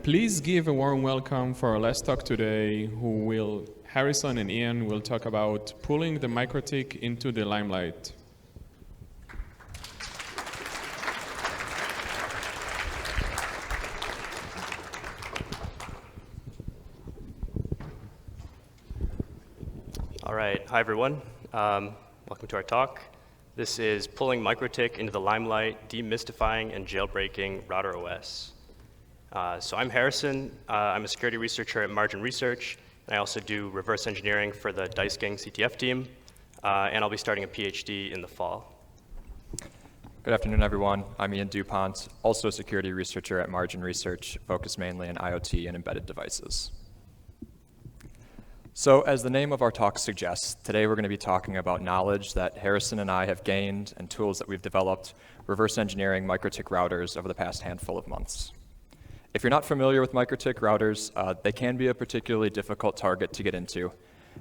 please give a warm welcome for our last talk today, Harrison and Ian will talk about pulling the MikroTik into the Limelight. All right, hi everyone. Welcome to our talk. This is pulling MikroTik into the Limelight, demystifying and jailbreaking RouterOS. So I'm Harrison. I'm a security researcher at Margin Research, and I also do reverse engineering for the Dice Gang CTF team, and I'll be starting a PhD in the fall. Good afternoon, everyone. I'm Ian Dupont, also a security researcher at Margin Research, focused mainly on IoT and embedded devices. So as the name of our talk suggests, today we're going to be talking about knowledge that Harrison and I have gained and tools that we've developed reverse engineering MikroTik routers over the past handful of months. If you're not familiar with MikroTik routers, they can be a particularly difficult target to get into.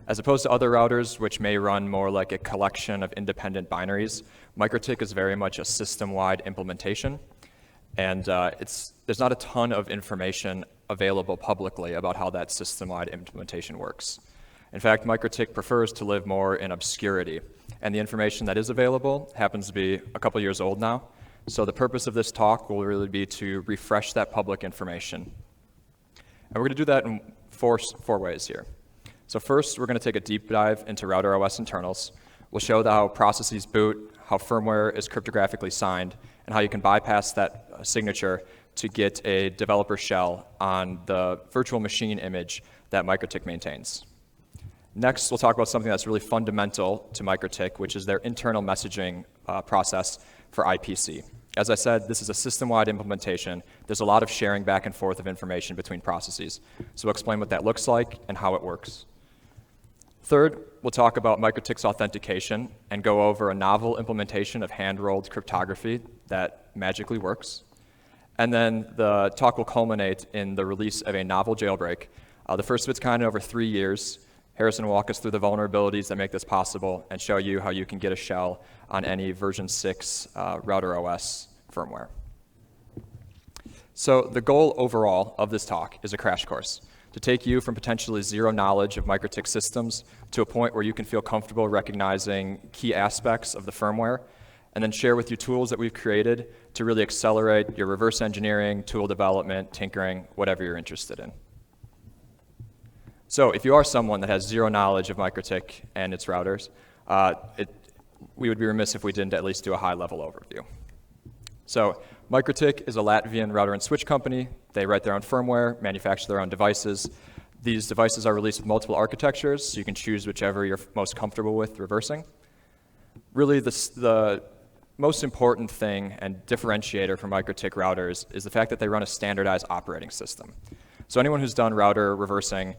As opposed to other routers, which may run more like a collection of independent binaries, MikroTik is very much a system-wide implementation. And there's not a ton of information available publicly about how that system-wide implementation works. In fact, MikroTik prefers to live more in obscurity, and the information that is available happens to be a couple years old now. So the purpose of this talk will really be to refresh that public information. And we're going to do that in four ways here. So first, we're going to take a deep dive into RouterOS internals. We'll show how processes boot, how firmware is cryptographically signed, and how you can bypass that signature to get a developer shell on the virtual machine image that MikroTik maintains. Next, we'll talk about something that's really fundamental to MikroTik, which is their internal messaging process for IPC. As I said, this is a system-wide implementation. There's a lot of sharing back and forth of information between processes. So we'll explain what that looks like and how it works. Third, we'll talk about MikroTik's authentication and go over a novel implementation of hand-rolled cryptography that magically works. And then the talk will culminate in the release of a novel jailbreak, the first of its kind in over 3 years. Harrison will walk us through the vulnerabilities that make this possible and show you how you can get a shell on any version 6 RouterOS firmware. So the goal overall of this talk is a crash course to take you from potentially zero knowledge of MikroTik systems to a point where you can feel comfortable recognizing key aspects of the firmware, and then share with you tools that we've created to really accelerate your reverse engineering, tool development, tinkering, whatever you're interested in. So if you are someone that has zero knowledge of MikroTik and its routers, we would be remiss if we didn't at least do a high-level overview. So MikroTik is a Latvian router and switch company. They write their own firmware, manufacture their own devices. These devices are released with multiple architectures, so you can choose whichever you're most comfortable with reversing. Really, the most important thing and differentiator for MikroTik routers is the fact that they run a standardized operating system. So anyone who's done router reversing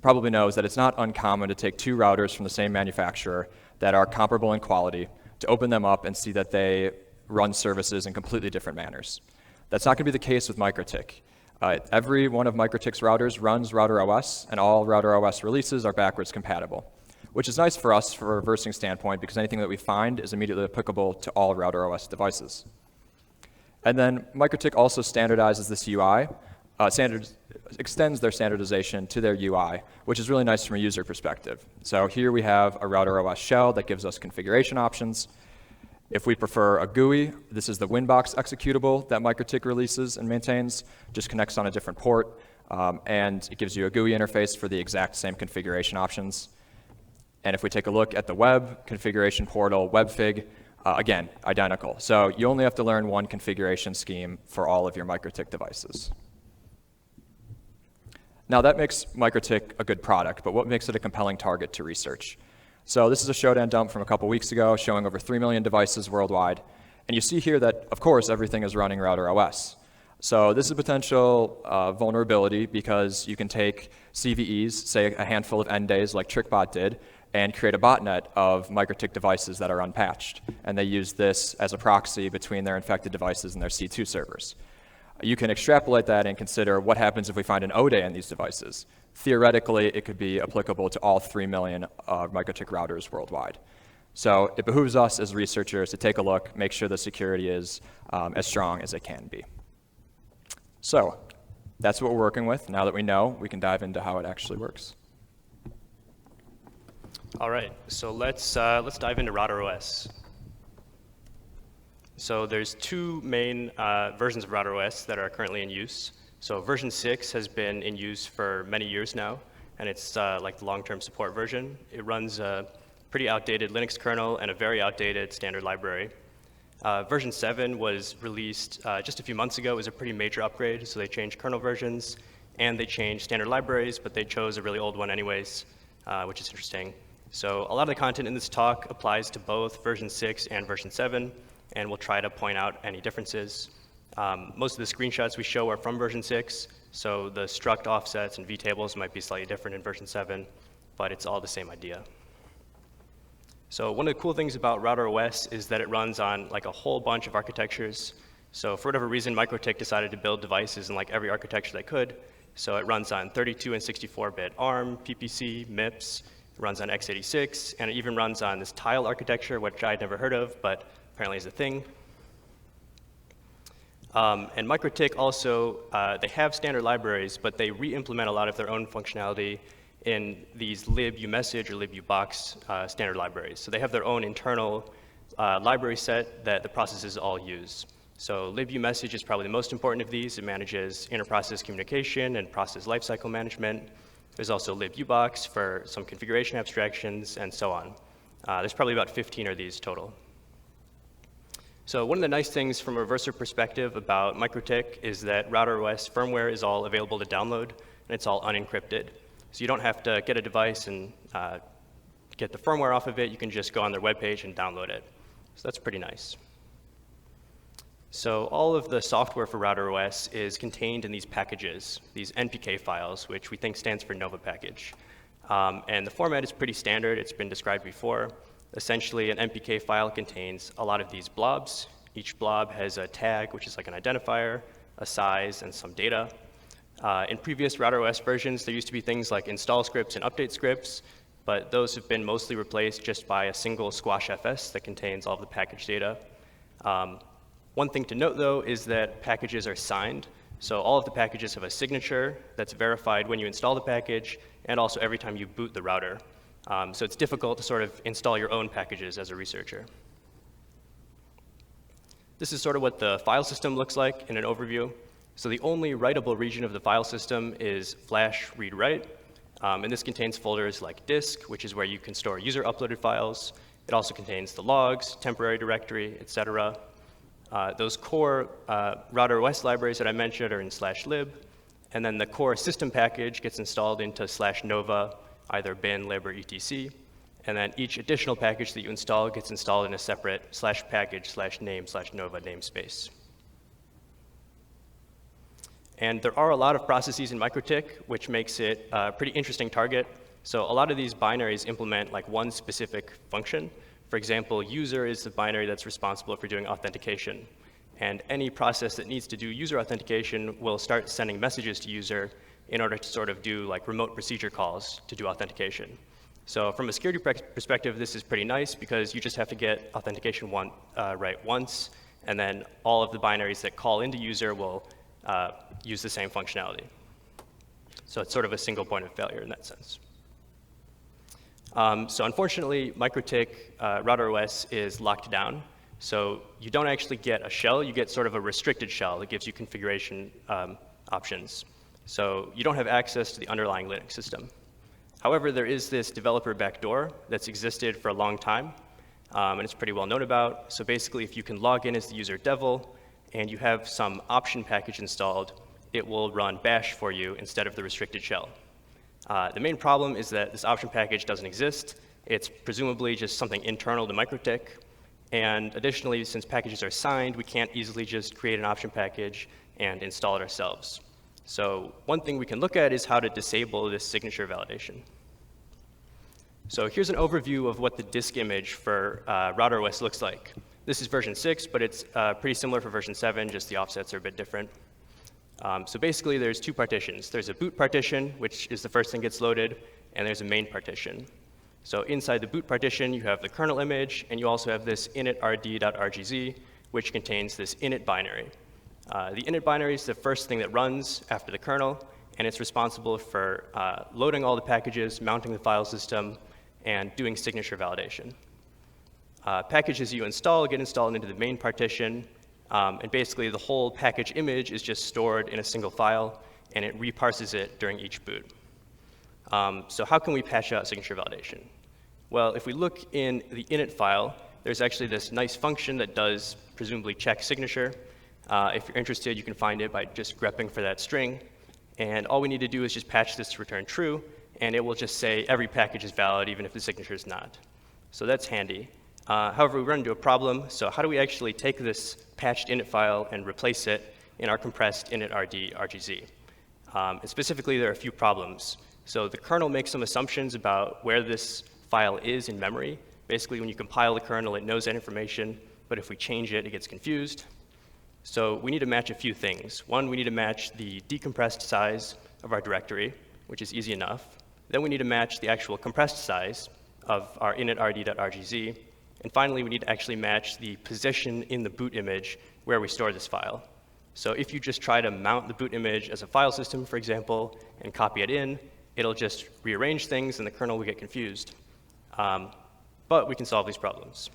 probably knows that it's not uncommon to take two routers from the same manufacturer that are comparable in quality, to open them up and see that they run services in completely different manners. That's not going to be the case with MikroTik. Every one of MikroTik's routers runs RouterOS, and all RouterOS releases are backwards compatible, which is nice for us from a reversing standpoint because anything that we find is immediately applicable to all RouterOS devices. And then MikroTik also standardizes this UI, extends their standardization to their UI, which is really nice from a user perspective. So here we have a RouterOS shell that gives us configuration options. If we prefer a GUI, this is the Winbox executable that MikroTik releases and maintains, just connects on a different port, and it gives you a GUI interface for the exact same configuration options. And if we take a look at the web configuration portal, WebFig, again, identical. So you only have to learn one configuration scheme for all of your MikroTik devices. Now that makes MikroTik a good product, but what makes it a compelling target to research? So this is a Shodan dump from a couple weeks ago showing over 3 million devices worldwide. And you see here that, of course, everything is running RouterOS. So this is a potential vulnerability because you can take CVEs, say a handful of end days like TrickBot did, and create a botnet of MikroTik devices that are unpatched. And they use this as a proxy between their infected devices and their C2 servers. You can extrapolate that and consider what happens if we find an O-day on these devices. Theoretically, it could be applicable to all 3 million MikroTik routers worldwide. So it behooves us as researchers to take a look, make sure the security is as strong as it can be. So That's what we're working with. Now that we know, we can dive into how it actually works. All right, so let's dive into RouterOS. So there's two main versions of RouterOS that are currently in use. So version 6 has been in use for many years now, and it's like the long-term support version. It runs a pretty outdated Linux kernel and a very outdated standard library. Version 7 was released just a few months ago. It was a pretty major upgrade, so they changed kernel versions, and they changed standard libraries, but they chose a really old one anyways, which is interesting. So a lot of the content in this talk applies to both version 6 and version 7, and we'll try to point out any differences. Most of the screenshots we show are from version 6, so the struct offsets and vtables might be slightly different in version 7, but it's all the same idea. So one of the cool things about RouterOS is that it runs on like a whole bunch of architectures. So for whatever reason, MikroTik decided to build devices in like every architecture they could. So it runs on 32 and 64-bit ARM, PPC, MIPS. It runs on x86, and it even runs on this tile architecture, which I'd never heard of, but apparently is a thing. And MikroTik also, they have standard libraries, but they re-implement a lot of their own functionality in these libumessage or libubox standard libraries. So they have their own internal library set that the processes all use. So libumessage is probably the most important of these. It manages inter-process communication and process lifecycle management. There's also libubox for some configuration abstractions, and so on. There's probably about 15 of these total. So one of the nice things from a reverser perspective about MikroTik is that RouterOS firmware is all available to download, and it's all unencrypted. So you don't have to get a device and get the firmware off of it. You can just go on their webpage and download it. So that's pretty nice. So all of the software for RouterOS is contained in these packages, these NPK files, which we think stands for Nova package. And the format is pretty standard. It's been described before. Essentially, an NPK file contains a lot of these blobs. Each blob has a tag, which is like an identifier, a size, and some data. In previous RouterOS versions, there used to be things like install scripts and update scripts, but those have been mostly replaced just by a single squashfs that contains all of the package data. One thing to note, though, is that packages are signed. So all of the packages have a signature that's verified when you install the package and also every time you boot the router. So it's difficult to sort of install your own packages as a researcher. This is sort of what the file system looks like in an overview. So the only writable region of the file system is flash read-write. And this contains folders like disk, which is where you can store user-uploaded files. It also contains the logs, temporary directory, etc. Those core RouterOS libraries that I mentioned are in /lib, and then the core system package gets installed into /nova, either bin, lib, or etc. And then each additional package that you install gets installed in a separate /package/name/nova namespace. And there are a lot of processes in MikroTik, which makes it a pretty interesting target. So a lot of these binaries implement like one specific function. For example, user is the binary that's responsible for doing authentication. And any process that needs to do user authentication will start sending messages to user in order to sort of do like remote procedure calls to do authentication. So from a security perspective, this is pretty nice because you just have to get authentication right once, and then all of the binaries that call into user will use the same functionality. So it's sort of a single point of failure in that sense. So unfortunately, MikroTik RouterOS is locked down. So you don't actually get a shell. You get sort of a restricted shell that gives you configuration options. So you don't have access to the underlying Linux system. However, there is this developer backdoor that's existed for a long time, and it's pretty well known about. So basically, if you can log in as the user devil and you have some option package installed, it will run bash for you instead of the restricted shell. The main problem is that this option package doesn't exist. It's presumably just something internal to MikroTik. And additionally, since packages are signed, we can't easily just create an option package and install it ourselves. So one thing we can look at is how to disable this signature validation. So here's an overview of what the disk image for RouterOS looks like. This is version 6, but it's pretty similar for version 7, just the offsets are a bit different. So basically, there's two partitions. There's a boot partition, which is the first thing gets loaded, and there's a main partition. So inside the boot partition, you have the kernel image, and you also have this init rd.rgz, which contains this init binary. The init binary is the first thing that runs after the kernel, and it's responsible for loading all the packages, mounting the file system, and doing signature validation. Packages you install get installed into the main partition, and basically the whole package image is just stored in a single file, and it reparses it during each boot. So how can we patch out signature validation? Well, if we look in the init file, there's actually this nice function that does presumably check signature. If you're interested, you can find it by just grepping for that string. And all we need to do is just patch this to return true, and it will just say every package is valid even if the signature is not. So that's handy. However, we run into a problem. So how do we actually take this patched init file and replace it in our compressed init.rd RGZ? And specifically, there are a few problems. So the kernel makes some assumptions about where this file is in memory. Basically, when you compile the kernel, it knows that information, but if we change it, it gets confused. So we need to match a few things. One, we need to match the decompressed size of our directory, which is easy enough. Then we need to match the actual compressed size of our init.rd.rgz. And finally, we need to actually match the position in the boot image where we store this file. So if you just try to mount the boot image as a file system, for example, and copy it in, it'll just rearrange things and the kernel will get confused. But we can solve these problems.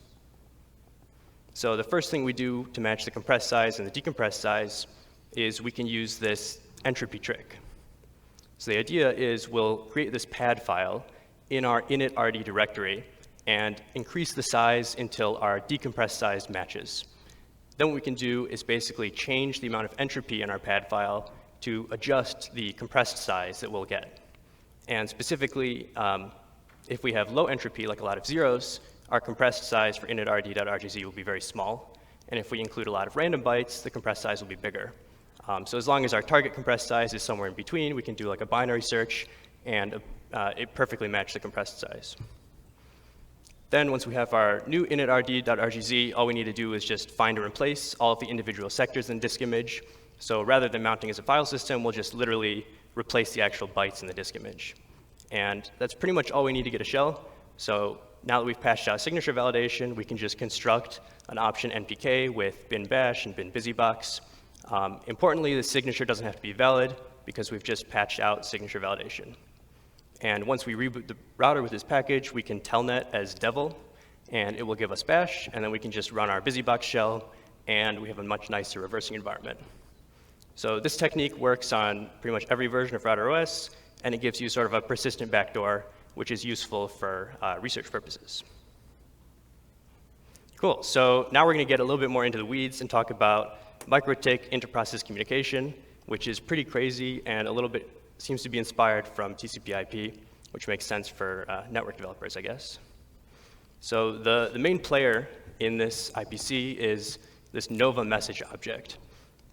So the first thing we do to match the compressed size and the decompressed size is we can use this entropy trick. So the idea is we'll create this pad file in our init.rd directory and increase the size until our decompressed size matches. Then what we can do is basically change the amount of entropy in our pad file to adjust the compressed size that we'll get. And specifically, if we have low entropy, like a lot of zeros, our compressed size for init.rd.rgz will be very small. And if we include a lot of random bytes, the compressed size will be bigger. So as long as our target compressed size is somewhere in between, we can do like a binary search, and it perfectly matches the compressed size. Then once we have our new init.rd.rgz, all we need to do is just find and replace all of the individual sectors in the disk image. So rather than mounting as a file system, we'll just literally replace the actual bytes in the disk image. And that's pretty much all we need to get a shell. So now that we've patched out signature validation, we can just construct an option NPK with bin bash and bin busybox. Importantly, the signature doesn't have to be valid because we've just patched out signature validation. And once we reboot the router with this package, we can telnet as devil, and it will give us bash, and then we can just run our busybox shell, and we have a much nicer reversing environment. So this technique works on pretty much every version of RouterOS, and it gives you sort of a persistent backdoor, which is useful for research purposes. Cool, so now we're gonna get a little bit more into the weeds and talk about MikroTik inter-process communication, which is pretty crazy and a little bit seems to be inspired from TCP/IP, which makes sense for network developers, I guess. So the main player in this IPC is this Nova message object.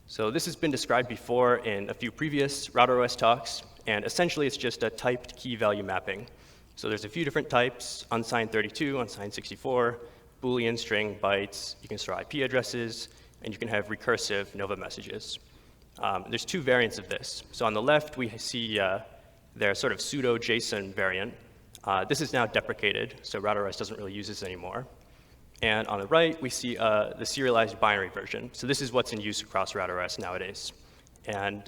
So this has been described before in a few previous RouterOS talks, and essentially it's just a typed key value mapping. So there's a few different types: unsigned 32, unsigned 64, Boolean, string, bytes. You can store IP addresses, and you can have recursive Nova messages. There's two variants of this. So on the left, we see their sort of pseudo JSON variant. This is now deprecated, so RouterOS doesn't really use this anymore. And on the right, we see the serialized binary version. So this is what's in use across RouterOS nowadays. And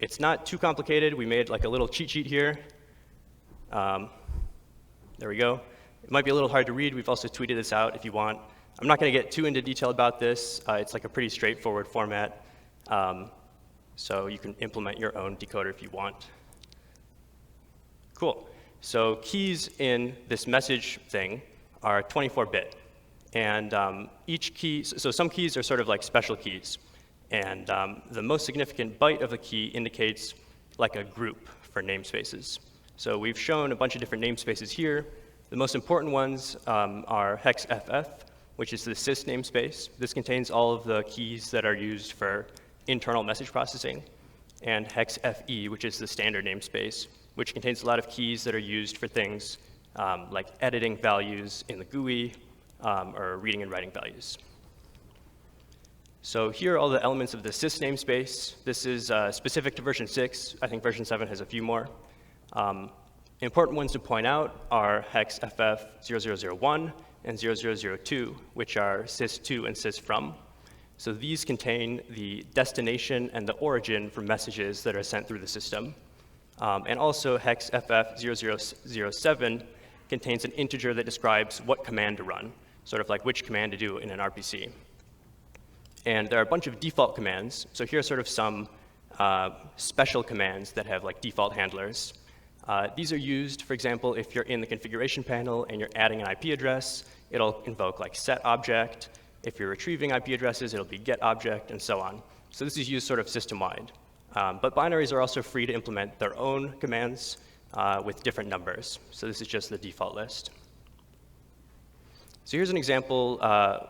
it's not too complicated. We made like a little cheat sheet here. There we go. It might be a little hard to read. We've also tweeted this out if you want. I'm not going to get too into detail about this. It's like a pretty straightforward format. So you can implement your own decoder if you want. Cool. So keys in this message thing are 24-bit. And each key, so some keys are sort of like special keys. And the most significant byte of the key indicates like a group for namespaces. So we've shown a bunch of different namespaces here. The most important ones are hex FF, which is the sys namespace. This contains all of the keys that are used for internal message processing, and hex FE, which is the standard namespace, which contains a lot of keys that are used for things like editing values in the GUI or reading and writing values. So here are all the elements of the sys namespace. This is specific to version 6. I think version 7 has a few more. Important ones to point out are hex FF 0001 and 0002, which are sys2 and sys from. So these contain the destination and the origin for messages that are sent through the system. And also hex FF0007 contains an integer that describes what command to run, sort of like which command to do in an RPC. And there are a bunch of default commands. So here are sort of some special commands that have like default handlers. These are used, for example, if you're in the configuration panel and you're adding an IP address, it'll invoke like set object. If you're retrieving IP addresses, it'll be get object, and so on. So this is used sort of system-wide. But binaries are also free to implement their own commands with different numbers. So this is just the default list. So here's an example,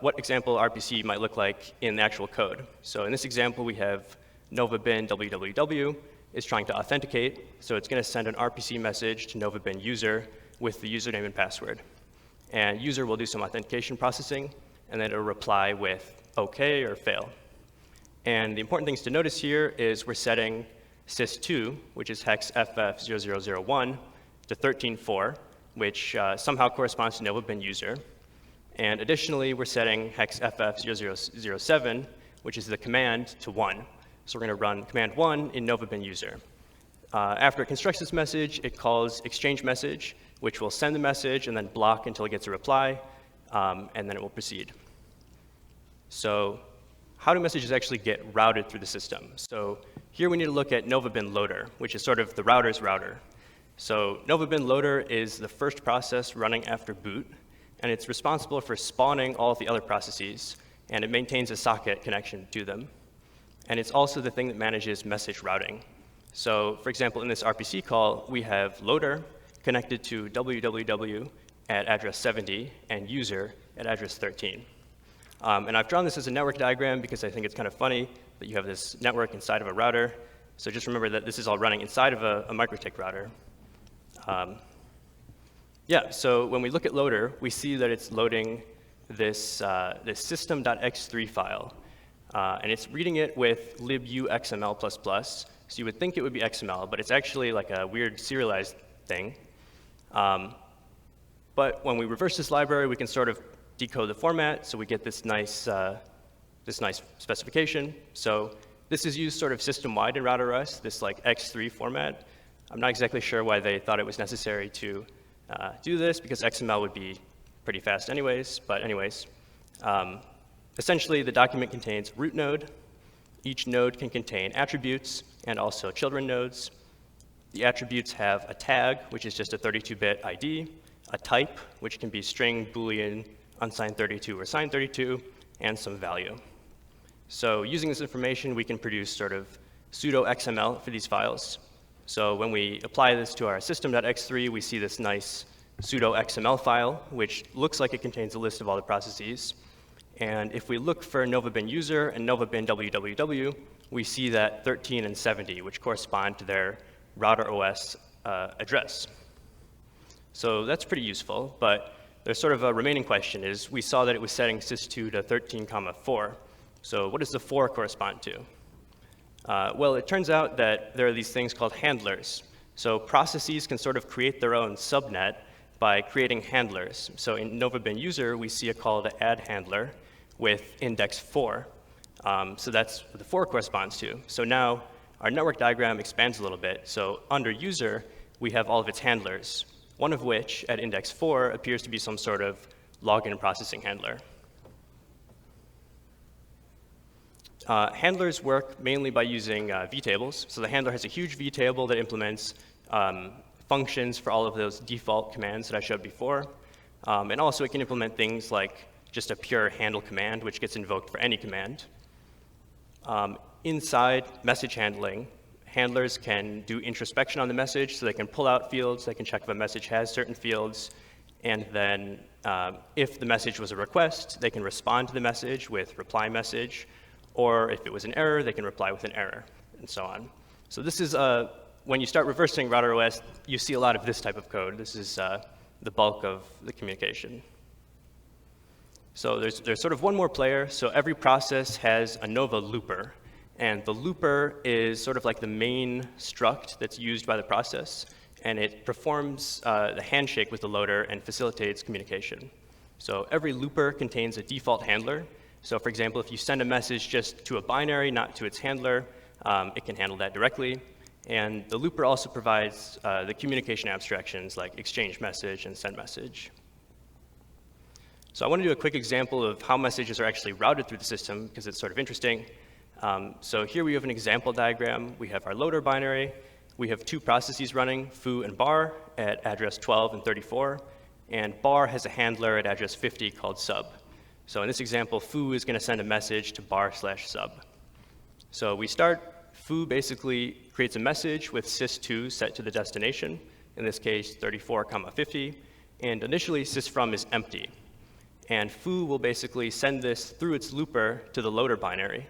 what example RPC might look like in the actual code. So in this example, we have novabin www is trying to authenticate. So it's going to send an RPC message to novabin user with the username and password. And user will do some authentication processing, and then it'll reply with OK or fail. And the important things to notice here is we're setting sys2, which is hex FF0001, to 13.4, which somehow corresponds to novabin user. And additionally, we're setting hex FF0007, which is the command, to 1. So we're going to run command 1 in novabin user. After it constructs this message, it calls exchange message, which will send the message and then block until it gets a reply, and then it will proceed. So how do messages actually get routed through the system? So here we need to look at novabin loader, which is sort of the router's router. So novabin loader is the first process running after boot, and it's responsible for spawning all of the other processes, and it maintains a socket connection to them. And it's also the thing that manages message routing. So for example, in this RPC call, we have loader connected to www at address 70 and user at address 13. And I've drawn this as a network diagram because I think it's kind of funny that you have this network inside of a router. So just remember that this is all running inside of a MikroTik router. Yeah, so when we look at loader, we see that it's loading this system.x3 file. And it's reading it with libu XML++. So you would think it would be XML, but it's actually like a weird serialized thing. But when we reverse this library, we can sort of decode the format, so we get this nice specification. So this is used sort of system-wide in RouterOS, this like X3 format. I'm not exactly sure why they thought it was necessary to do this, because XML would be pretty fast anyways. But anyways, essentially the document contains root node. Each node can contain attributes and also children nodes. The attributes have a tag, which is just a 32-bit ID, a type, which can be string, Boolean, unsigned 32, or signed 32, and some value. So using this information, we can produce sort of pseudo XML for these files. So when we apply this to our system.x3, we see this nice pseudo XML file, which looks like it contains a list of all the processes. And if we look for novabin user and novabin www, we see that 13 and 70, which correspond to their RouterOS address. So that's pretty useful, but there's sort of a remaining question is we saw that it was setting sys2 to 13,4. So what does the 4 correspond to? Well, it turns out that there are these things called handlers. So processes can sort of create their own subnet by creating handlers. So in novabin user, we see a call to add handler with index 4. So that's what the 4 corresponds to. So now our network diagram expands a little bit. So under user, we have all of its handlers, one of which at index 4 appears to be some sort of login processing handler. Handlers work mainly by using vtables. So the handler has a huge vtable that implements functions for all of those default commands that I showed before. And also it can implement things like just a pure handle command, which gets invoked for any command. Inside message handling, handlers can do introspection on the message, so they can pull out fields, they can check if a message has certain fields, and then if the message was a request, they can respond to the message with reply message, or if it was an error, they can reply with an error, and so on. So this is, when you start reversing RouterOS, you see a lot of this type of code. This is the bulk of the communication. So there's sort of one more player. So every process has a Nova looper. And the looper is sort of like the main struct that's used by the process. And it performs the handshake with the loader and facilitates communication. So every looper contains a default handler. So for example, if you send a message just to a binary, not to its handler, it can handle that directly. And the looper also provides the communication abstractions like exchange message and send message. So I want to do a quick example of how messages are actually routed through the system, because it's sort of interesting. So here we have an example diagram. We have our loader binary. We have two processes running, foo and bar, at address 12 and 34. And bar has a handler at address 50 called sub. So in this example, foo is going to send a message to bar/sub. So we start. Foo basically creates a message with sys2 set to the destination, in this case 34,50. And initially, sysfrom is empty. And foo will basically send this through its looper to the loader binary.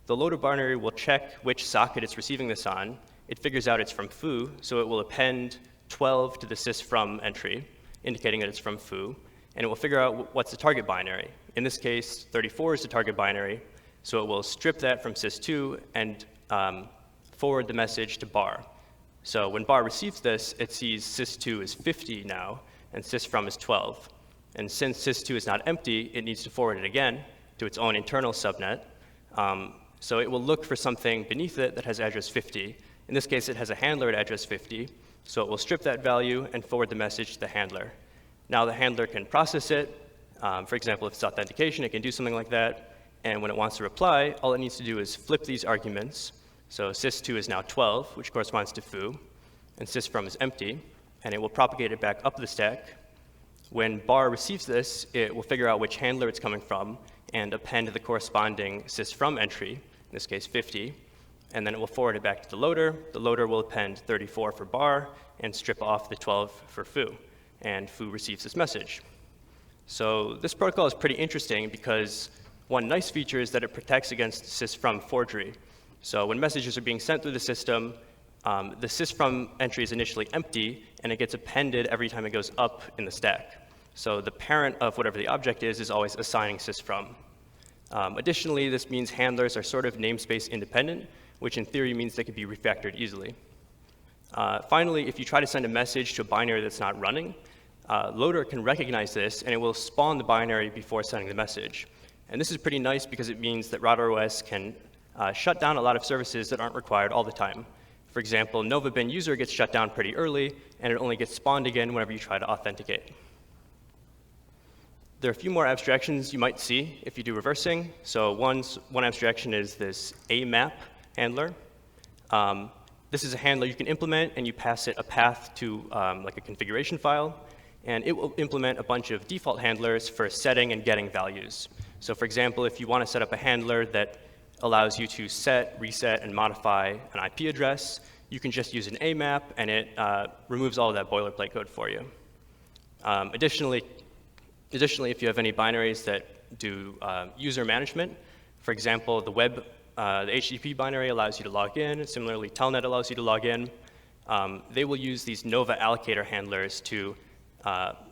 The loader binary will check which socket it's receiving this on. It figures out it's from foo, so it will append 12 to the sysfrom entry, indicating that it's from foo. And it will figure out what's the target binary. In this case, 34 is the target binary, so it will strip that from sys2 and forward the message to bar. So when bar receives this, it sees sys2 is 50 now, and sysfrom is 12. And since sys2 is not empty, it needs to forward it again to its own internal subnet. So it will look for something beneath it that has address 50. In this case, it has a handler at address 50. So it will strip that value and forward the message to the handler. Now the handler can process it. For example, if it's authentication, it can do something like that. And when it wants to reply, all it needs to do is flip these arguments. So sys2 is now 12, which corresponds to foo. And sysfrom is empty. And it will propagate it back up the stack. When bar receives this, it will figure out which handler it's coming from and append the corresponding sysfrom entry, in this case 50, and then it will forward it back to the loader. The loader will append 34 for bar and strip off the 12 for foo, and foo receives this message. So this protocol is pretty interesting because one nice feature is that it protects against sysfrom forgery. So when messages are being sent through the system, the sysfrom entry is initially empty, and it gets appended every time it goes up in the stack. So the parent of whatever the object is always assigning sysfrom. Additionally, this means handlers are sort of namespace independent, which in theory means they could be refactored easily. Finally, if you try to send a message to a binary that's not running, loader can recognize this, and it will spawn the binary before sending the message. And this is pretty nice because it means that RouterOS can shut down a lot of services that aren't required all the time. For example, Nova bin user gets shut down pretty early, and it only gets spawned again whenever you try to authenticate. There are a few more abstractions you might see if you do reversing. So one abstraction is this AMAP handler. This is a handler you can implement, and you pass it a path to like a configuration file. And it will implement a bunch of default handlers for setting and getting values. So for example, if you want to set up a handler that allows you to set, reset, and modify an IP address, you can just use an AMAP, and it removes all of that boilerplate code for you. Additionally, if you have any binaries that do user management, for example, the HTTP binary allows you to log in. Similarly, Telnet allows you to log in. They will use these Nova allocator handlers to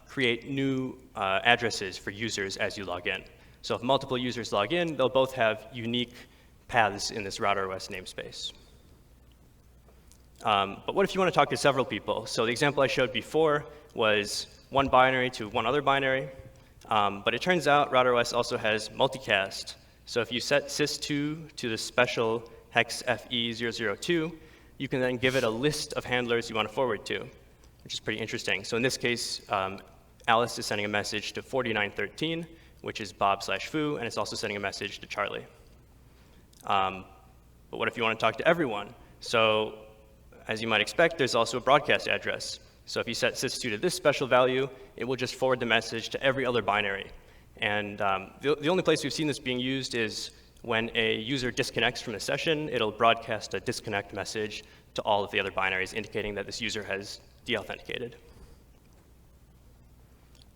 create new addresses for users as you log in. So if multiple users log in, they'll both have unique paths in this RouterOS namespace. But what if you want to talk to several people? So the example I showed before was one binary to one other binary. But it turns out RouterOS also has multicast. So if you set sys2 to the special hex FE002, you can then give it a list of handlers you want to forward to, which is pretty interesting. So in this case, Alice is sending a message to 4913, which is Bob/foo, and it's also sending a message to Charlie. But what if you want to talk to everyone? So as you might expect, there's also a broadcast address. So if you set sys2 to this special value, it will just forward the message to every other binary. And the only place we've seen this being used is when a user disconnects from a session, it'll broadcast a disconnect message to all of the other binaries, indicating that this user has deauthenticated.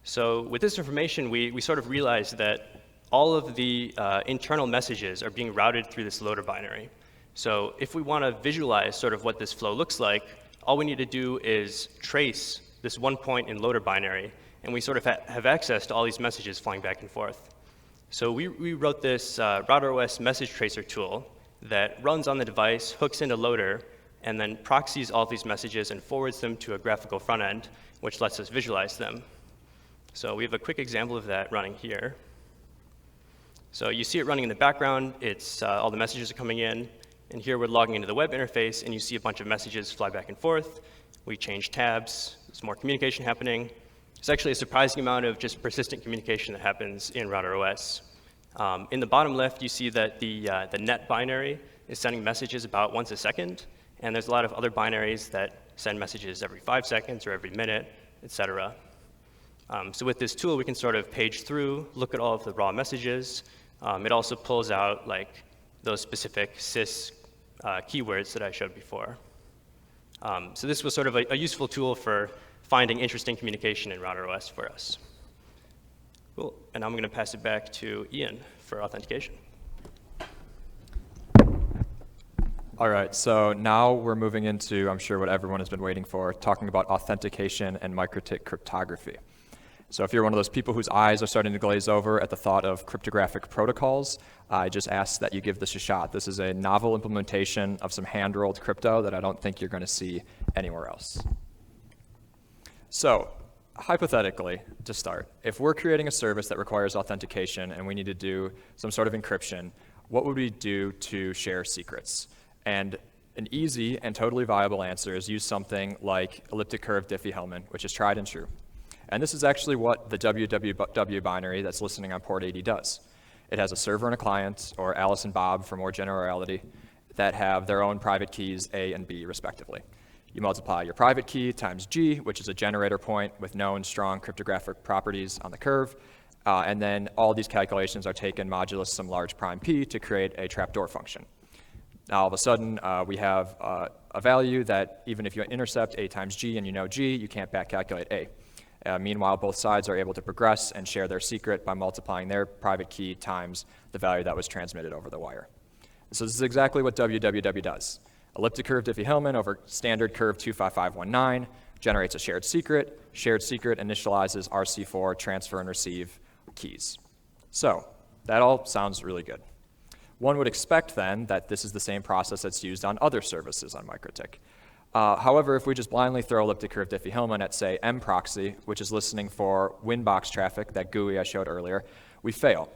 So with this information, we sort of realized that all of the internal messages are being routed through this loader binary. So if we want to visualize sort of what this flow looks like, all we need to do is trace this one point in loader binary, and we sort of have access to all these messages flying back and forth. So we wrote this RouterOS message tracer tool that runs on the device, hooks into loader, and then proxies all of these messages and forwards them to a graphical front end, which lets us visualize them. So we have a quick example of that running here. So you see it running in the background. It's all the messages are coming in. And here we're logging into the web interface, and you see a bunch of messages fly back and forth. We change tabs. There's more communication happening. There's actually a surprising amount of just persistent communication that happens in RouterOS. In the bottom left, you see that the net binary is sending messages about once a second. And there's a lot of other binaries that send messages every 5 seconds or every minute, et cetera. So with this tool, we can sort of page through, look at all of the raw messages. It also pulls out like those specific sys keywords that I showed before. So this was sort of a useful tool for finding interesting communication in RouterOS for us. Cool. And I'm going to pass it back to Ian for authentication. All right, so now we're moving into, I'm sure, what everyone has been waiting for, talking about authentication and MikroTik cryptography. So if you're one of those people whose eyes are starting to glaze over at the thought of cryptographic protocols, I just ask that you give this a shot. This is a novel implementation of some hand-rolled crypto that I don't think you're going to see anywhere else. So hypothetically, to start, if we're creating a service that requires authentication and we need to do some sort of encryption, what would we do to share secrets? And an easy and totally viable answer is use something like elliptic curve Diffie-Hellman, which is tried and true. And this is actually what the www binary that's listening on port 80 does. It has a server and a client, or Alice and Bob for more generality, that have their own private keys A and B respectively. You multiply your private key times G, which is a generator point with known strong cryptographic properties on the curve, and then all these calculations are taken modulus some large prime P to create a trapdoor function. Now all of a sudden we have a value that even if you intercept A times G and you know G, you can't back calculate A. Meanwhile, both sides are able to progress and share their secret by multiplying their private key times the value that was transmitted over the wire. So this is exactly what www does. Elliptic curve Diffie-Hellman over standard curve 25519 generates a shared secret. Shared secret initializes RC4 transfer and receive keys. So that all sounds really good. One would expect then that this is the same process that's used on other services on MikroTik. However, if we just blindly throw elliptic curve Diffie-Hellman at, say, mproxy, which is listening for Winbox traffic, that GUI I showed earlier, we fail.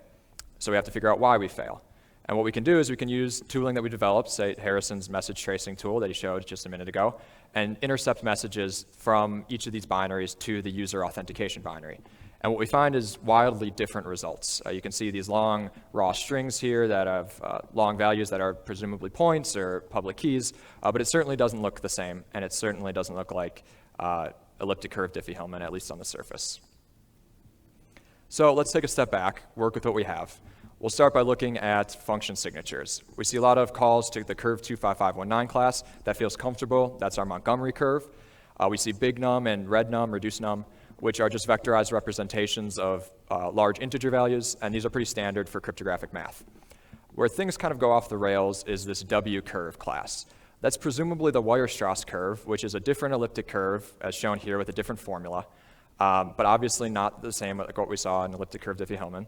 So we have to figure out why we fail. And what we can do is we can use tooling that we developed, say Harrison's message tracing tool that he showed just a minute ago, and intercept messages from each of these binaries to the user authentication binary. And what we find is wildly different results. You can see these long raw strings here that have long values that are presumably points or public keys, but it certainly doesn't look the same, and it certainly doesn't look like elliptic curve Diffie-Hellman, at least on the surface. So let's take a step back, work with what we have. We'll start by looking at function signatures. We see a lot of calls to the curve 25519 class. That feels comfortable. That's our Montgomery curve. We see big num and red num, reduced num, which are just vectorized representations of large integer values, and these are pretty standard for cryptographic math. Where things kind of go off the rails is this W curve class. That's presumably the Weierstrass curve, which is a different elliptic curve, as shown here with a different formula, but obviously not the same like what we saw in elliptic curve Diffie-Hellman.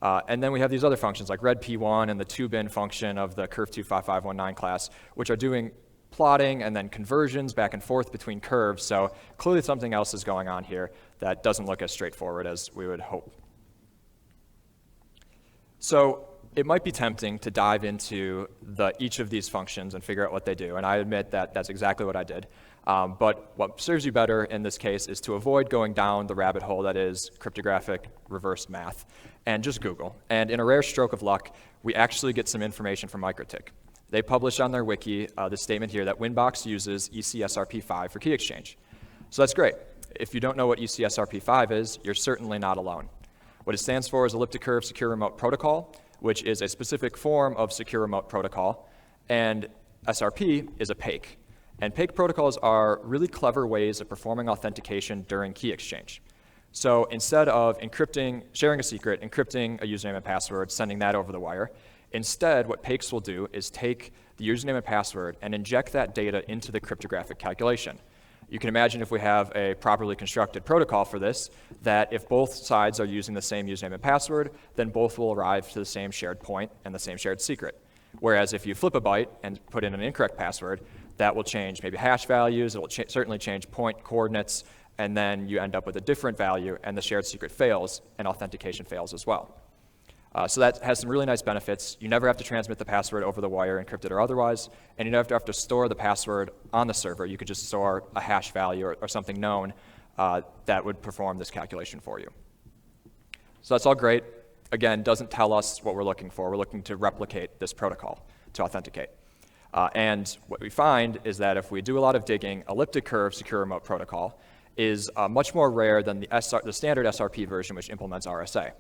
And then we have these other functions like red P1 and the 2-bin function of the curve 25519 class, which are doing plotting and then conversions back and forth between curves. So clearly something else is going on here that doesn't look as straightforward as we would hope. So it might be tempting to dive into each of these functions and figure out what they do. And I admit that that's exactly what I did. But what serves you better in this case is to avoid going down the rabbit hole that is cryptographic reverse math and just Google. And in a rare stroke of luck, we actually get some information from MikroTik. They publish on their wiki this statement here that Winbox uses ECSRP5 for key exchange. So that's great. If you don't know what ECSRP5 is, you're certainly not alone. What it stands for is Elliptic Curve Secure Remote Protocol, which is a specific form of secure remote protocol, and SRP is opaque. And opaque protocols are really clever ways of performing authentication during key exchange. So instead of sharing a secret, encrypting a username and password, sending that over the wire, instead what PAKEs will do is take the username and password and inject that data into the cryptographic calculation. You can imagine if we have a properly constructed protocol for this, that if both sides are using the same username and password, then both will arrive to the same shared point and the same shared secret. Whereas if you flip a byte and put in an incorrect password, that will change maybe hash values, it will certainly change point coordinates, and then you end up with a different value and the shared secret fails and authentication fails as well. So that has some really nice benefits. You never have to transmit the password over the wire, encrypted or otherwise, and you never have to store the password on the server. You could just store a hash value or something known that would perform this calculation for you. So that's all great. Again, doesn't tell us what we're looking for. We're looking to replicate this protocol to authenticate. And what we find is that if we do a lot of digging, elliptic curve secure remote protocol is much more rare than the standard SRP version, which implements RSA.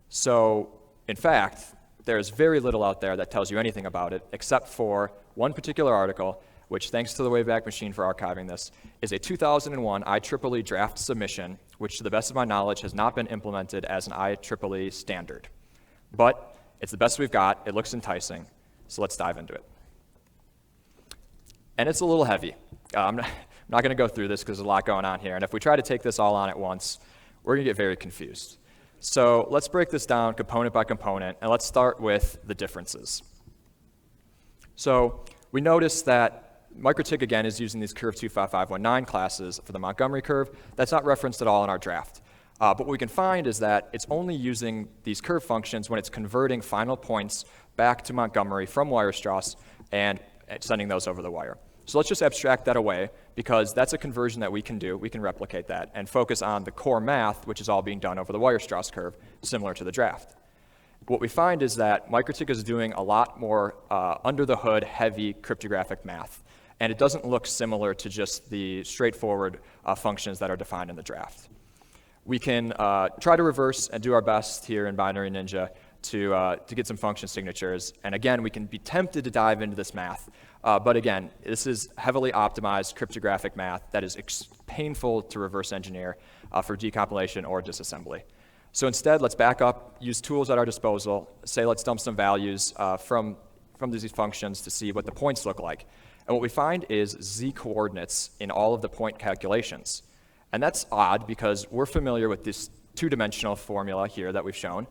So, in fact, there's very little out there that tells you anything about it, except for one particular article, which, thanks to the Wayback Machine for archiving this, is a 2001 IEEE draft submission, which, to the best of my knowledge, has not been implemented as an IEEE standard. But it's the best we've got. It looks enticing. So let's dive into it. And it's a little heavy. I'm not going to go through this because there's a lot going on here. And if we try to take this all on at once, we're going to get very confused. So let's break this down component by component, and let's start with the differences. So we notice that MikroTik, again, is using these curve 25519 classes for the Montgomery curve. That's not referenced at all in our draft. But what we can find is that it's only using these curve functions when it's converting final points back to Montgomery from Weierstrass and sending those over the wire. So let's just abstract that away, because that's a conversion that we can do. We can replicate that and focus on the core math, which is all being done over the Weierstrass curve, similar to the draft. What we find is that MikroTik is doing a lot more under-the-hood, heavy cryptographic math, and it doesn't look similar to just the straightforward functions that are defined in the draft. We can try to reverse and do our best here in Binary Ninja to get some function signatures, and again, we can be tempted to dive into this math. But again, this is heavily optimized cryptographic math that is painful to reverse engineer for decompilation or disassembly. So instead, let's back up, use tools at our disposal, say let's dump some values from these functions to see what the points look like. And what we find is z coordinates in all of the point calculations. And that's odd because we're familiar with this two-dimensional formula here that we've shown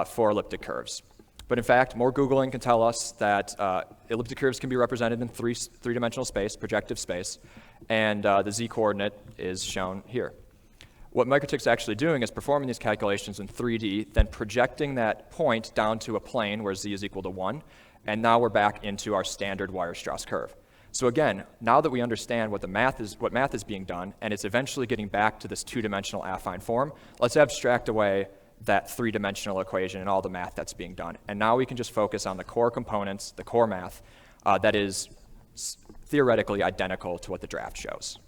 for elliptic curves. But in fact, more Googling can tell us that elliptic curves can be represented in three-dimensional space, projective space, and the z-coordinate is shown here. What MikroTik's actually doing is performing these calculations in 3D, then projecting that point down to a plane where z is equal to 1, and now we're back into our standard Weierstrass curve. So again, now that we understand what math is being done, and it's eventually getting back to this two-dimensional affine form, let's abstract away that three-dimensional equation and all the math that's being done. And now we can just focus on the core components, the core math, that is theoretically identical to what the draft shows.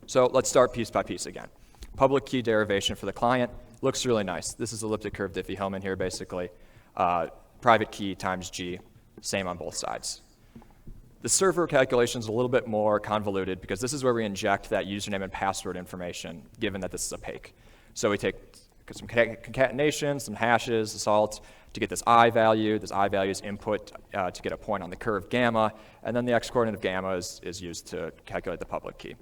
So let's start piece by piece again. Public key derivation for the client looks really nice. This is elliptic curve Diffie-Hellman here, basically. Private key times G, same on both sides. The server calculation is a little bit more convoluted because this is where we inject that username and password information, given that this is opaque. So we take some concatenation, some hashes, the salt, to get this I value. This I value is input to get a point on the curve gamma, and then the x-coordinate of gamma is used to calculate the public key.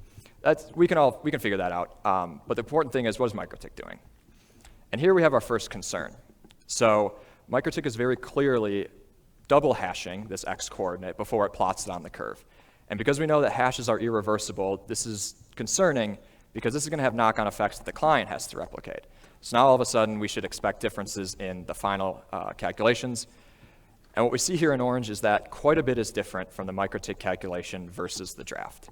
We can figure that out. But the important thing is, what is MikroTik doing? And here we have our first concern. So MikroTik is very clearly double hashing this x-coordinate before it plots it on the curve. And because we know that hashes are irreversible, this is concerning because this is going to have knock-on effects that the client has to replicate. So now all of a sudden we should expect differences in the final calculations. And what we see here in orange is that quite a bit is different from the MikroTik calculation versus the draft.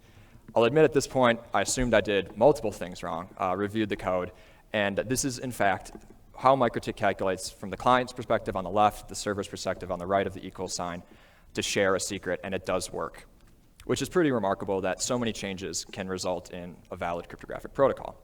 I'll admit at this point, I assumed I did multiple things wrong, reviewed the code, and this is in fact how MikroTik calculates from the client's perspective on the left, the server's perspective on the right of the equal sign to share a secret, and it does work, which is pretty remarkable that so many changes can result in a valid cryptographic protocol.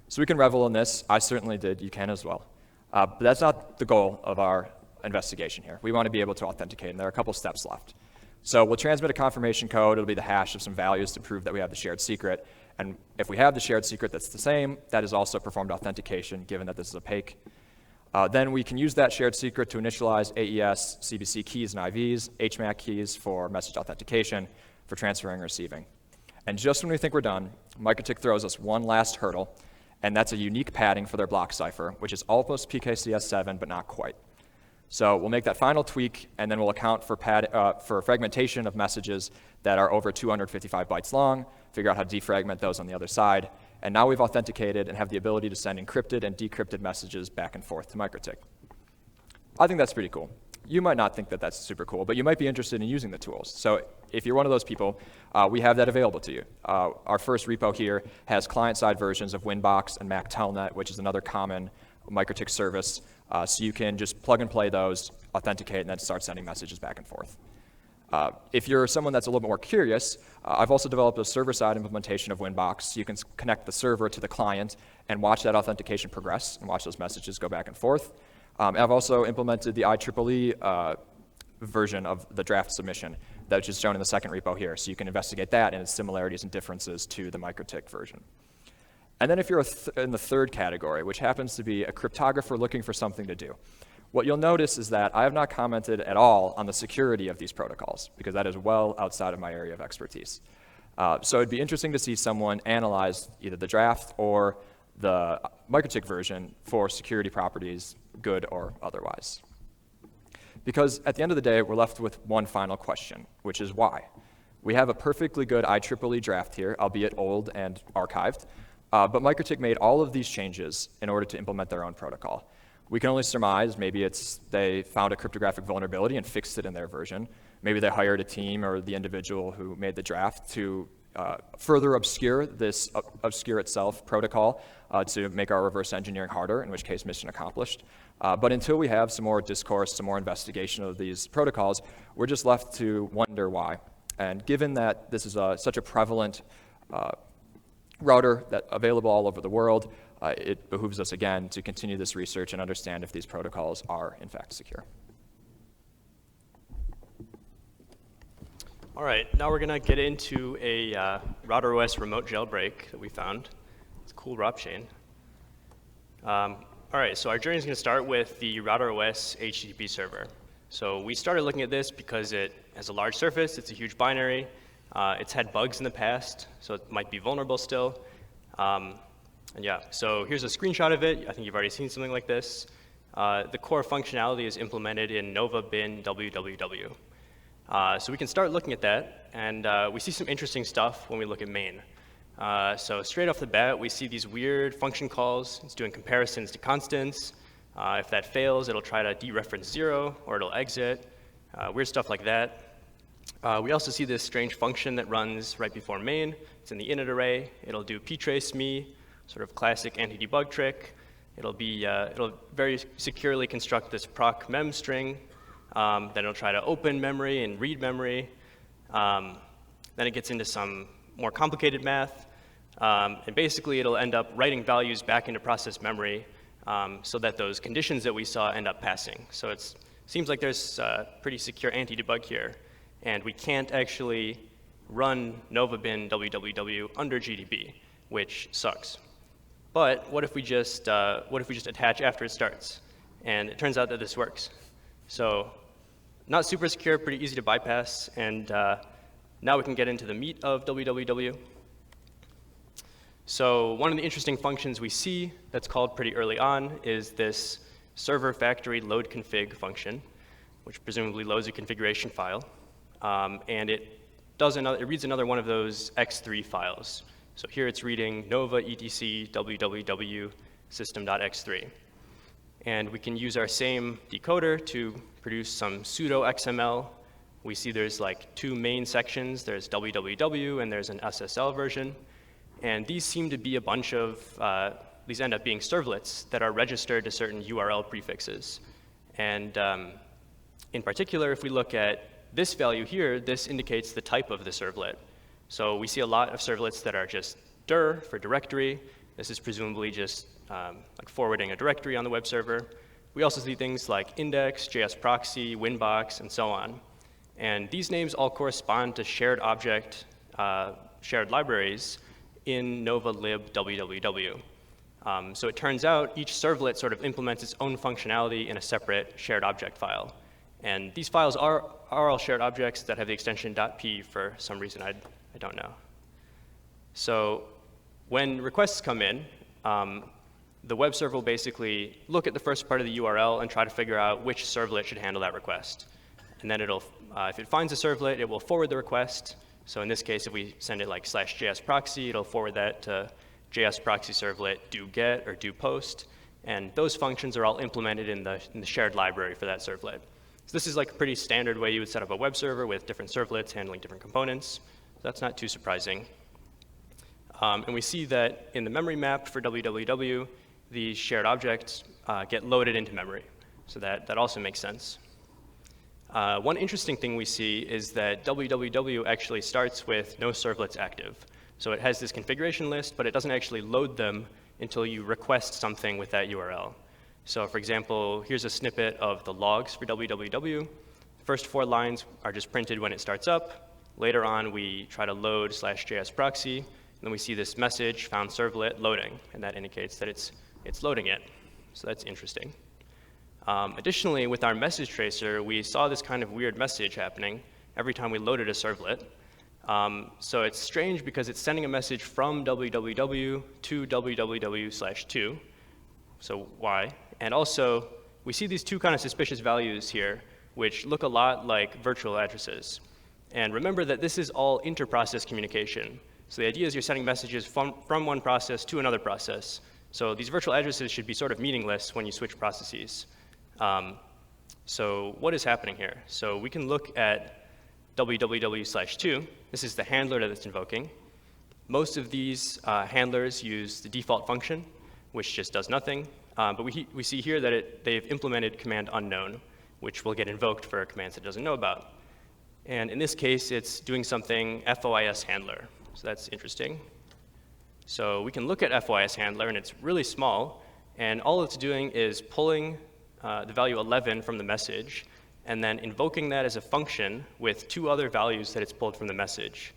So we can revel in this. I certainly did. You can as well. But that's not the goal of our investigation here. We want to be able to authenticate, and there are a couple steps left. So we'll transmit a confirmation code. It'll be the hash of some values to prove that we have the shared secret. And if we have the shared secret that's the same, that is also performed authentication, given that this is opaque. Then we can use that shared secret to initialize AES, CBC keys and IVs, HMAC keys for message authentication, for transferring and receiving. And just when we think we're done, MikroTik throws us one last hurdle, and that's a unique padding for their block cipher, which is almost PKCS7, but not quite. So we'll make that final tweak, and then we'll account for fragmentation of messages that are over 255 bytes long, figure out how to defragment those on the other side, And now we've authenticated and have the ability to send encrypted and decrypted messages back and forth to MikroTik. I think that's pretty cool. You might not think that that's super cool, but you might be interested in using the tools. So if you're one of those people, we have that available to you. Our first repo here has client-side versions of Winbox and Mac Telnet, which is another common MikroTik service. So you can just plug and play those, authenticate, and then start sending messages back and forth. If you're someone that's a little bit more curious, I've also developed a server-side implementation of Winbox. So you can connect the server to the client and watch that authentication progress and watch those messages go back and forth. I've also implemented the IEEE version of the draft submission that's just shown in the second repo here. So you can investigate that and its similarities and differences to the MikroTik version. And then if you're in the third category, which happens to be a cryptographer looking for something to do, what you'll notice is that I have not commented at all on the security of these protocols, because that is well outside of my area of expertise. So it'd be interesting to see someone analyze either the draft or the MikroTik version for security properties, good or otherwise. Because at the end of the day, we're left with one final question, which is why? We have a perfectly good IEEE draft here, albeit old and archived, but MikroTik made all of these changes in order to implement their own protocol. We can only surmise maybe it's they found a cryptographic vulnerability and fixed it in their version. Maybe they hired a team or the individual who made the draft to further obscure this obscure itself protocol to make our reverse engineering harder, in which case mission accomplished. But until we have some more discourse, some more investigation of these protocols, we're just left to wonder why. And given that this is such a prevalent router that's available all over the world, it behooves us again to continue this research and understand if these protocols are in fact secure. All right, now we're going to get into a RouterOS remote jailbreak that we found. It's a cool ROP chain. All right, so our journey is going to start with the RouterOS HTTP server. So we started looking at this because it has a large surface, it's a huge binary, it's had bugs in the past, so it might be vulnerable still. And yeah, so here's a screenshot of it. I think you've already seen something like this. The core functionality is implemented in Nova bin www. So we can start looking at that, and we see some interesting stuff when we look at main. So straight off the bat, we see these weird function calls. It's doing comparisons to constants. If that fails, it'll try to dereference 0, or it'll exit. Weird stuff like that. We also see this strange function that runs right before main. It's in the init array. It'll do ptrace me, sort of classic anti-debug trick. It'll very securely construct this proc mem string. Then it'll try to open memory and read memory. Then it gets into some more complicated math. And basically, it'll end up writing values back into process memory so that those conditions that we saw end up passing. So it seems like there's pretty secure anti-debug here. And we can't actually run Nova bin www under GDB, which sucks. But what if we just attach after it starts? And it turns out that this works. So not super secure, pretty easy to bypass. And now we can get into the meat of www. So one of the interesting functions we see that's called pretty early on is this server factory load config function, which presumably loads a configuration file. And it reads another one of those x3 files. So here it's reading nova etc www system.x3. And we can use our same decoder to produce some pseudo XML. We see there's like two main sections. There's www and there's an SSL version. And these seem to be a bunch of, these end up being servlets that are registered to certain URL prefixes. And in particular, if we look at this value here, this indicates the type of the servlet. So we see a lot of servlets that are just dir for directory. This is presumably just like forwarding a directory on the web server. We also see things like index, JS proxy, Winbox, and so on. And these names all correspond to shared object, shared libraries in Nova lib www. So it turns out each servlet sort of implements its own functionality in a separate shared object file. And these files are all shared objects that have the extension .p for some reason I don't know. So when requests come in, the web server will basically look at the first part of the URL and try to figure out which servlet should handle that request. And then it'll, if it finds a servlet, it will forward the request. So in this case, if we send it like /JS proxy, it'll forward that to JS proxy servlet do get or do post, and those functions are all implemented in the shared library for that servlet. So this is like a pretty standard way you would set up a web server with different servlets handling different components. So that's not too surprising. And we see that in the memory map for www, these shared objects get loaded into memory. So that also makes sense. One interesting thing we see is that www actually starts with no servlets active. So it has this configuration list, but it doesn't actually load them until you request something with that URL. So for example, here's a snippet of the logs for www. The first 4 lines are just printed when it starts up. Later on, we try to load /JS proxy, and then we see this message, found servlet, loading, and that indicates that it's loading it. So that's interesting. Additionally, with our message tracer, we saw this kind of weird message happening every time we loaded a servlet. So it's strange because it's sending a message from www to www/2. So why? And also, we see these 2 kind of suspicious values here, which look a lot like virtual addresses. And remember that this is all inter-process communication. So the idea is you're sending messages from one process to another process. So these virtual addresses should be sort of meaningless when you switch processes. So what is happening here? So we can look at www/2. This is the handler that it's invoking. Most of these handlers use the default function, which just does nothing. But we see here that they've implemented command unknown, which will get invoked for commands it doesn't know about. And in this case, it's doing something FOIS handler. So that's interesting. So we can look at FOIS handler, and it's really small. And all it's doing is pulling the value 11 from the message, and then invoking that as a function with 2 other values that it's pulled from the message.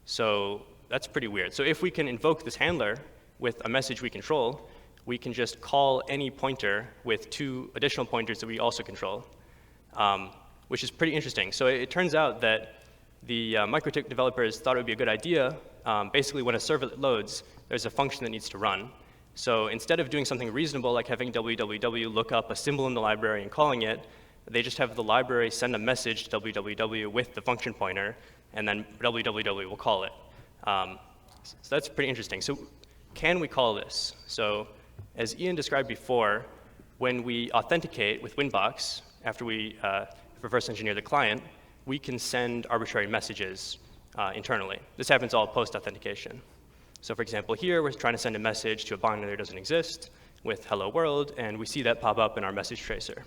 So that's pretty weird. So if we can invoke this handler with a message we control, we can just call any pointer with 2 additional pointers that we also control, which is pretty interesting. So it turns out that the MikroTik developers thought it would be a good idea. Basically, when a servlet loads, there's a function that needs to run. So instead of doing something reasonable like having www look up a symbol in the library and calling it, they just have the library send a message to www with the function pointer, and then www will call it. So that's pretty interesting. So can we call this? So as Ian described before, when we authenticate with Winbox, after we reverse engineer the client, we can send arbitrary messages internally. This happens all post-authentication. So for example, here we're trying to send a message to a binary that doesn't exist with hello world, and we see that pop up in our message tracer.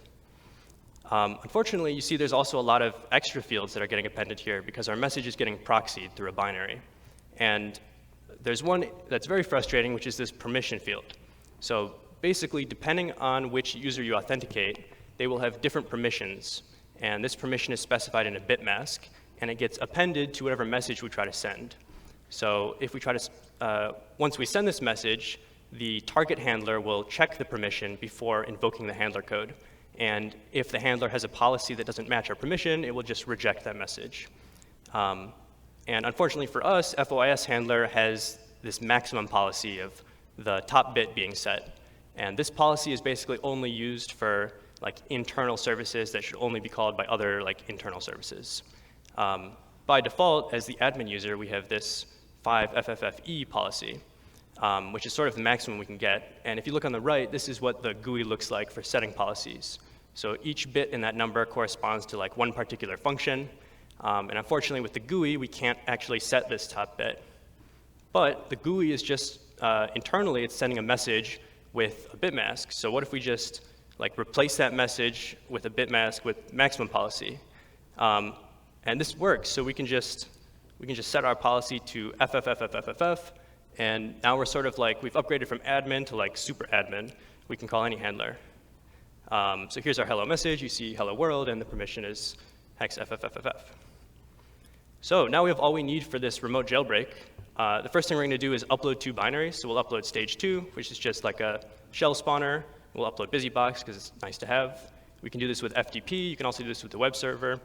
Unfortunately, you see there's also a lot of extra fields that are getting appended here because our message is getting proxied through a binary. And there's one that's very frustrating, which is this permission field. So basically, depending on which user you authenticate, they will have different permissions. And this permission is specified in a bit mask, and it gets appended to whatever message we try to send. So if we try to, once we send this message, the target handler will check the permission before invoking the handler code. And if the handler has a policy that doesn't match our permission, it will just reject that message. And unfortunately for us, FOIS handler has this maximum policy of the top bit being set. And this policy is basically only used for like internal services that should only be called by other like internal services. By default, as the admin user, we have this 5FFFE policy, which is sort of the maximum we can get. And if you look on the right, this is what the GUI looks like for setting policies. So each bit in that number corresponds to like one particular function. And unfortunately, with the GUI, we can't actually set this top bit. But the GUI is just, internally, it's sending a message with a bit mask. So what if we just like replace that message with a bit mask with maximum policy? And this works. So we can just set our policy to FFFFFFF. And now we're sort of like, we've upgraded from admin to like super admin. We can call any handler. So here's our hello message. You see hello world, and the permission is hex FFFFF. So now we have all we need for this remote jailbreak. The first thing we're going to do is upload 2 binaries. So we'll upload stage 2, which is just like a shell spawner. We'll upload BusyBox because it's nice to have. We can do this with FTP. You can also do this with the web server.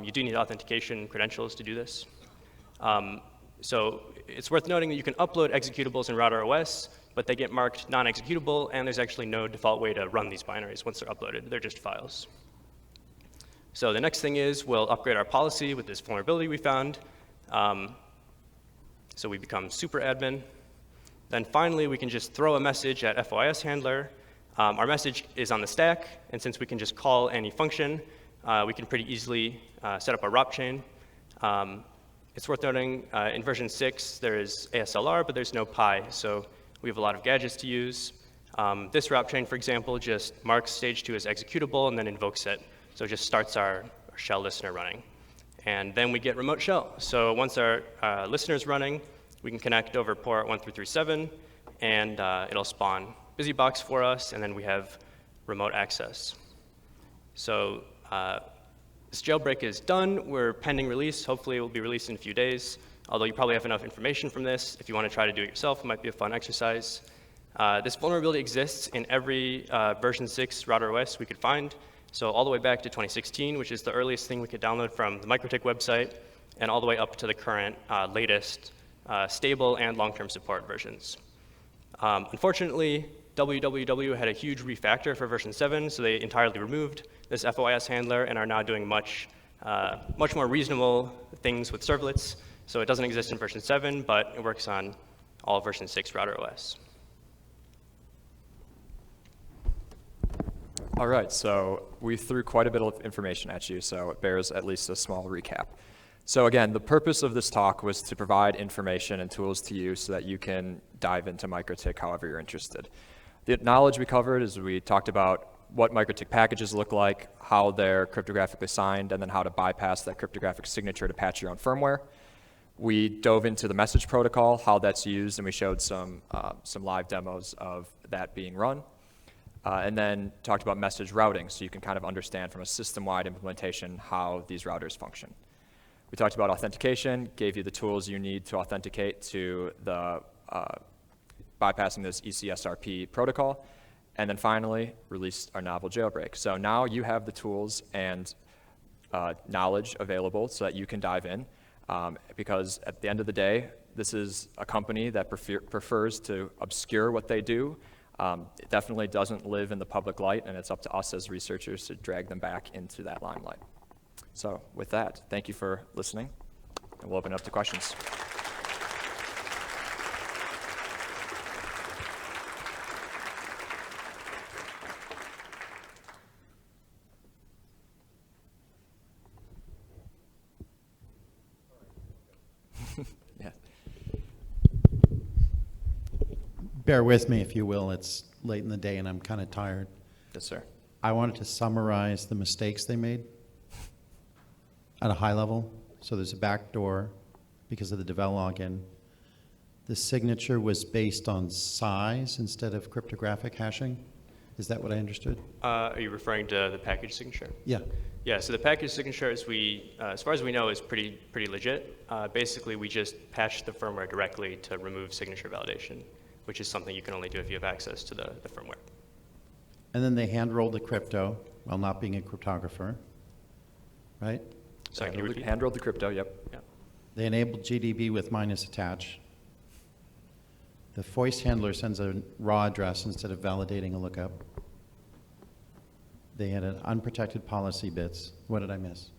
You do need authentication credentials to do this. So it's worth noting that you can upload executables in RouterOS, but they get marked non-executable, and there's actually no default way to run these binaries once they're uploaded. They're just files. So the next thing is we'll upgrade our policy with this vulnerability we found. So we become super admin. Then finally, we can just throw a message at FOIS handler. Our message is on the stack, and since we can just call any function, we can pretty easily set up a ROP chain. It's worth noting, in version 6, there is ASLR, but there's no PI, so we have a lot of gadgets to use. This ROP chain, for example, just marks stage 2 as executable and then invokes it. So it just starts our shell listener running. And then we get remote shell. So once our listener is running, we can connect over port 1337, and it'll spawn BusyBox for us, and then we have remote access. So this jailbreak is done. We're pending release. Hopefully it will be released in a few days, although you probably have enough information from this. If you want to try to do it yourself, it might be a fun exercise. This vulnerability exists in every version 6 RouterOS we could find. So all the way back to 2016, which is the earliest thing we could download from the MikroTik website, and all the way up to the current latest stable and long-term support versions. Unfortunately, www had a huge refactor for version 7, so they entirely removed this FOIS handler and are now doing much more reasonable things with servlets. So it doesn't exist in version 7, but it works on all version 6 RouterOS. All right, so we threw quite a bit of information at you, so it bears at least a small recap. So again, the purpose of this talk was to provide information and tools to you so that you can dive into MikroTik however you're interested. The knowledge we covered is we talked about what MikroTik packages look like, how they're cryptographically signed, and then how to bypass that cryptographic signature to patch your own firmware. We dove into the message protocol, how that's used, and we showed some live demos of that being run. And then talked about message routing, so you can kind of understand from a system-wide implementation how these routers function. We talked about authentication, gave you the tools you need to authenticate to the bypassing this ECSRP protocol, and then finally released our novel jailbreak. So now you have the tools and knowledge available so that you can dive in, because at the end of the day, this is a company that prefers to obscure what they do. It definitely doesn't live in the public light, and it's up to us as researchers to drag them back into that limelight. So with that, thank you for listening, and we'll open it up to questions. Yeah. Bear with me, if you will. It's late in the day, and I'm kind of tired. Yes, sir. I wanted to summarize the mistakes they made at a high level. So there's a backdoor because of the devel login. The signature was based on size instead of cryptographic hashing. Is that what I understood? Are you referring to the package signature? Yeah. Yeah, so the package signature, as far as we know, is pretty legit. Basically, we just patched the firmware directly to remove signature validation, which is something you can only do if you have access to the firmware. And then they hand-rolled the crypto while not being a cryptographer, right? Sorry, can you repeat? Hand-rolled the crypto, yep. Yeah. They enabled GDB with minus attach. The voice handler sends a raw address instead of validating a lookup. They had an unprotected policy bits. What did I miss?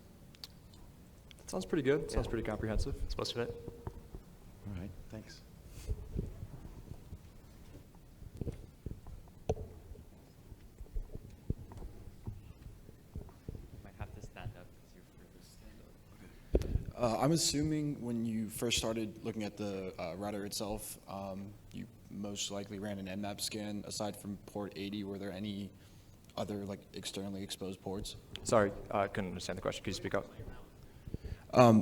That sounds pretty good. Sounds pretty comprehensive. That's most of it. All right, thanks. I'm assuming when you first started looking at the router itself, you most likely ran an Nmap scan. Aside from port 80, were there any other like externally exposed ports? Sorry, I couldn't understand the question. Could you speak up?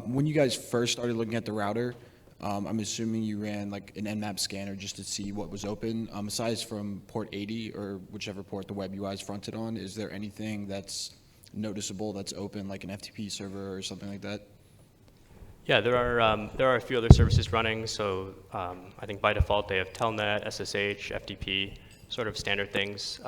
When you guys first started looking at the router, I'm assuming you ran like an Nmap scanner just to see what was open. Aside from port 80 or whichever port the web UI is fronted on, is there anything that's noticeable that's open, like an FTP server or something like that? Yeah, there are a few other services running. So I think by default they have Telnet, SSH, FTP, sort of standard things.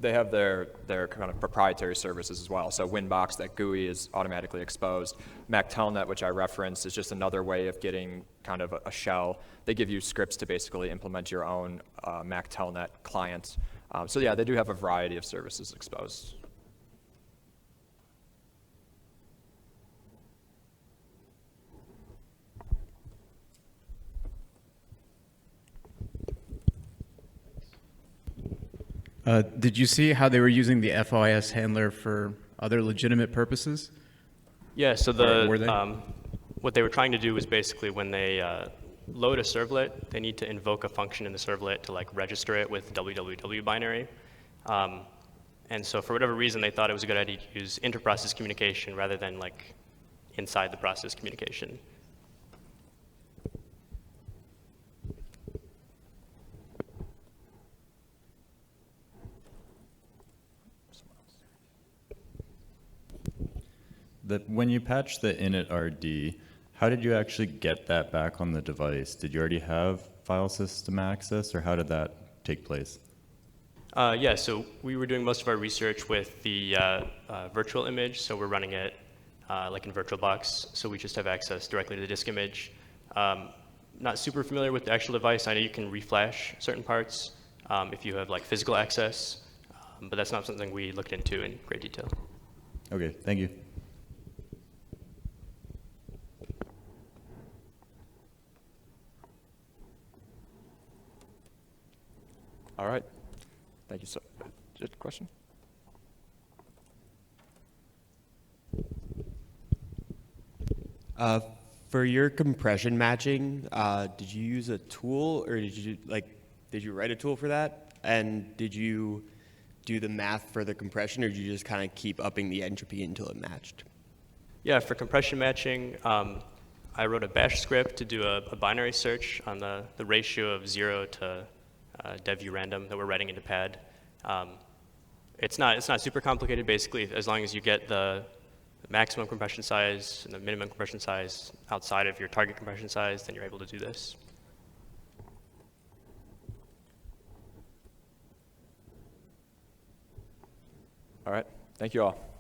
They have their kind of proprietary services as well. So Winbox, that GUI is automatically exposed. Mac Telnet, which I referenced, is just another way of getting kind of a shell. They give you scripts to basically implement your own Mac Telnet client. So yeah, they do have a variety of services exposed. Did you see how they were using the FOIS handler for other legitimate purposes? Yeah, so Or were they? what they were trying to do was basically when they load a servlet, they need to invoke a function in the servlet to like register it with www binary. And so for whatever reason, they thought it was a good idea to use inter-process communication rather than like inside the process communication. When you patched the init.rd, how did you actually get that back on the device? Did you already have file system access, or how did that take place? Yeah, so we were doing most of our research with the virtual image, so we're running it like in VirtualBox, so we just have access directly to the disk image. Not super familiar with the actual device. I know you can reflash certain parts if you have like physical access, but that's not something we looked into in great detail. Okay, thank you. All right. Thank you. So, just a question? For your compression matching, did you use a tool, or did you write a tool for that? And did you do the math for the compression, or did you just kind of keep upping the entropy until it matched? Yeah, for compression matching, I wrote a bash script to do a binary search on the ratio of 0 to dev random that we're writing into pad. It's not super complicated. Basically, as long as you get the maximum compression size and the minimum compression size outside of your target compression size, then you're able to do this. All right. Thank you all.